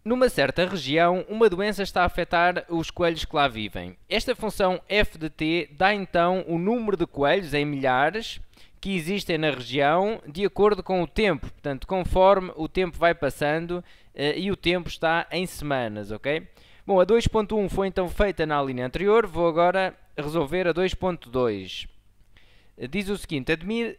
Numa certa região, uma doença está a afetar os coelhos que lá vivem. Esta função f de t dá então o número de coelhos em milhares que existem na região de acordo com o tempo, portanto, conforme o tempo vai passando e o tempo está em semanas, ok? Bom, a 2.1 foi então feita na linha anterior, vou agora resolver a 2.2. Diz o seguinte,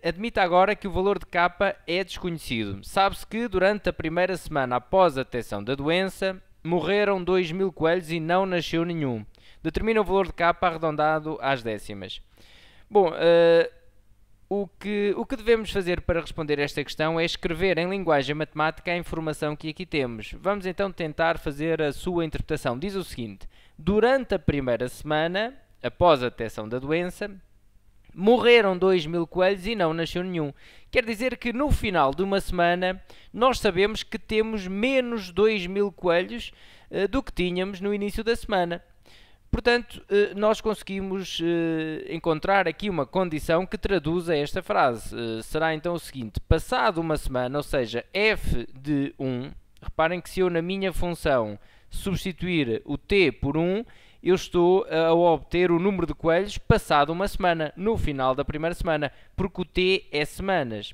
admita agora que o valor de K é desconhecido. Sabe-se que durante a primeira semana após a detecção da doença, morreram 2.000 coelhos e não nasceu nenhum. Determina o valor de K arredondado às décimas. Bom, o que devemos fazer para responder a esta questão é escrever em linguagem matemática a informação que aqui temos. Vamos então tentar fazer a sua interpretação. Diz o seguinte, durante a primeira semana, após a detecção da doença, morreram 2.000 coelhos e não nasceu nenhum. Quer dizer que no final de uma semana nós sabemos que temos menos 2.000 coelhos do que tínhamos no início da semana. Portanto, nós conseguimos encontrar aqui uma condição que traduza esta frase. Será então o seguinte, passado uma semana, ou seja, f de 1, reparem que se eu na minha função substituir o t por 1, eu estou a obter o número de coelhos passado uma semana, no final da primeira semana, porque o t é semanas.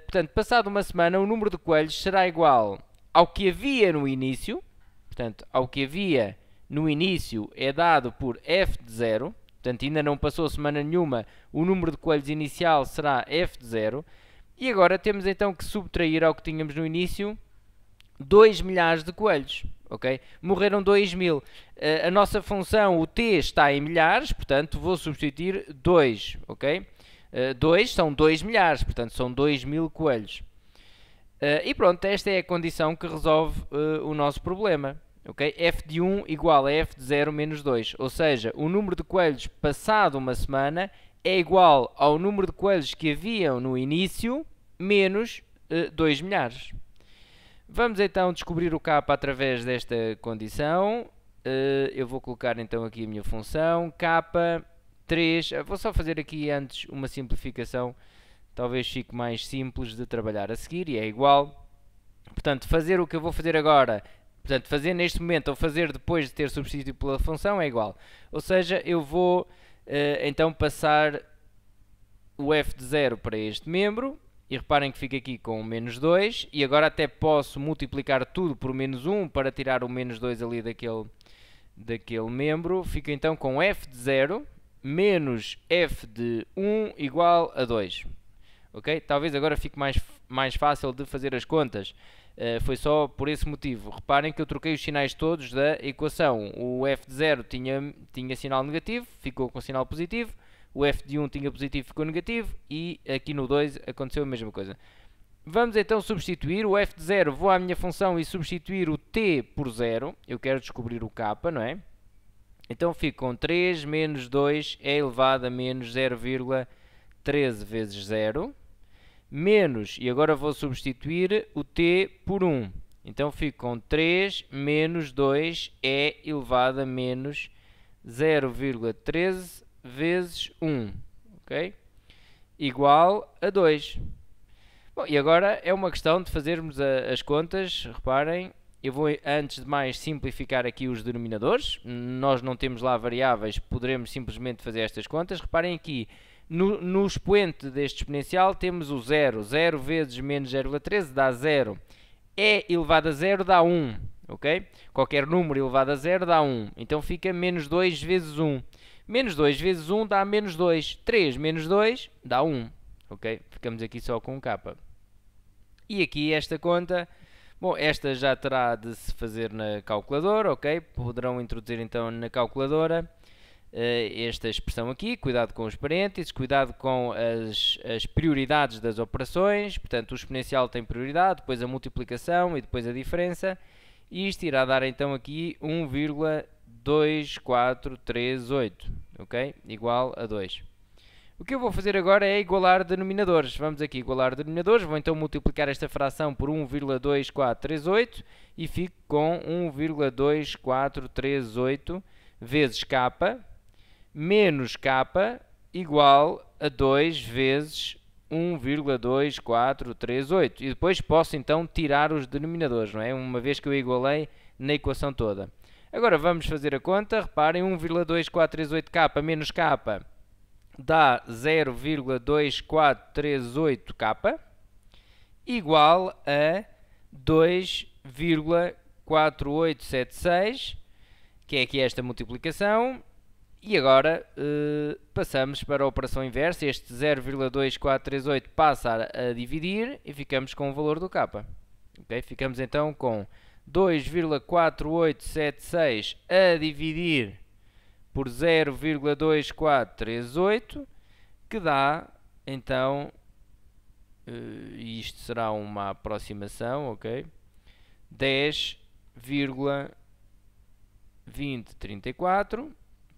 Portanto, passado uma semana, o número de coelhos será igual ao que havia no início, portanto, ao que havia no início é dado por f de 0, portanto, ainda não passou semana nenhuma, o número de coelhos inicial será f de 0, e agora temos então que subtrair ao que tínhamos no início 2 milhares de coelhos. Okay? Morreram 2.000. A nossa função, o t, está em milhares, portanto, vou substituir 2. Okay? 2 são 2 milhares, portanto, são 2.000 coelhos. E pronto, esta é a condição que resolve o nosso problema. Okay? F de 1 igual a F de 0 menos 2. Ou seja, o número de coelhos passado uma semana é igual ao número de coelhos que haviam no início, menos 2 milhares. Vamos então descobrir o K através desta condição. Eu vou colocar então aqui a minha função, K3. Vou só fazer aqui antes uma simplificação, talvez fique mais simples de trabalhar a seguir, e é igual. Portanto, fazer o que eu vou fazer agora, portanto, fazer neste momento ou fazer depois de ter substituído pela função é igual. Ou seja, eu vou então passar o f de 0 para este membro, e reparem que fica aqui com menos 2, e agora até posso multiplicar tudo por menos 1 para tirar o menos 2 ali daquele membro. Fica então com f de 0 menos f de 1 igual a 2. Okay? Talvez agora fique mais fácil de fazer as contas. Foi só por esse motivo. Reparem que eu troquei os sinais todos da equação. O f de 0 tinha sinal negativo, ficou com sinal positivo. O f de 1 tinha positivo, ficou negativo, e aqui no 2 aconteceu a mesma coisa. Vamos então substituir o f de 0, vou à minha função e substituir o t por 0, eu quero descobrir o k, não é? Então fico com 3 menos 2 é elevado a menos 0,13 vezes 0, menos, e agora vou substituir o t por 1. Então fico com 3 menos 2 é elevado a menos 0,13 vezes 1, ok? Igual a 2. Bom, e agora é uma questão de fazermos as contas. Reparem, eu vou antes de mais simplificar aqui os denominadores. Nós não temos lá variáveis, poderemos simplesmente fazer estas contas. Reparem aqui, no expoente deste exponencial temos o 0. 0 vezes menos 0,13 dá 0. E elevado a 0 dá 1, ok? Qualquer número elevado a 0 dá 1. Então fica menos 2 vezes 1. Menos 2 vezes 1 dá menos 2. 3 menos 2 dá 1. Ok? Ficamos aqui só com K. E aqui esta conta, bom, esta já terá de se fazer na calculadora, ok? Poderão introduzir então na calculadora esta expressão aqui. Cuidado com os parênteses, cuidado com as prioridades das operações. Portanto, o exponencial tem prioridade, depois a multiplicação e depois a diferença. E isto irá dar então aqui 1,2438, ok? Igual a 2. O que eu vou fazer agora é igualar denominadores. Vamos aqui igualar denominadores. Vou então multiplicar esta fração por 1,2438 e fico com 1,2438 vezes K menos K igual a 2 vezes 1,2438. E depois posso então tirar os denominadores, não é? Uma vez que eu igualei na equação toda. Agora vamos fazer a conta. Reparem, 1,2438k menos k dá 0,2438k igual a 2,4876, que é aqui esta multiplicação. E agora passamos para a operação inversa. Este 0,2438 passa a dividir e ficamos com o valor do k. Okay? Ficamos então com 2,4876 a dividir por 0,2438, que dá então, isto será uma aproximação, ok? 10,2034.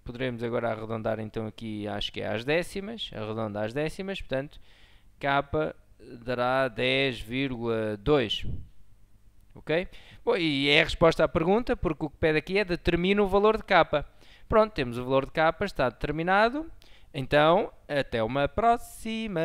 Poderemos agora arredondar então aqui, acho que é às décimas, arredonda às décimas, portanto, k dará 10,2. Ok? Bom, e é a resposta à pergunta, porque o que pede aqui é determina o valor de k. Pronto, temos o valor de k, está determinado. Então, até uma próxima!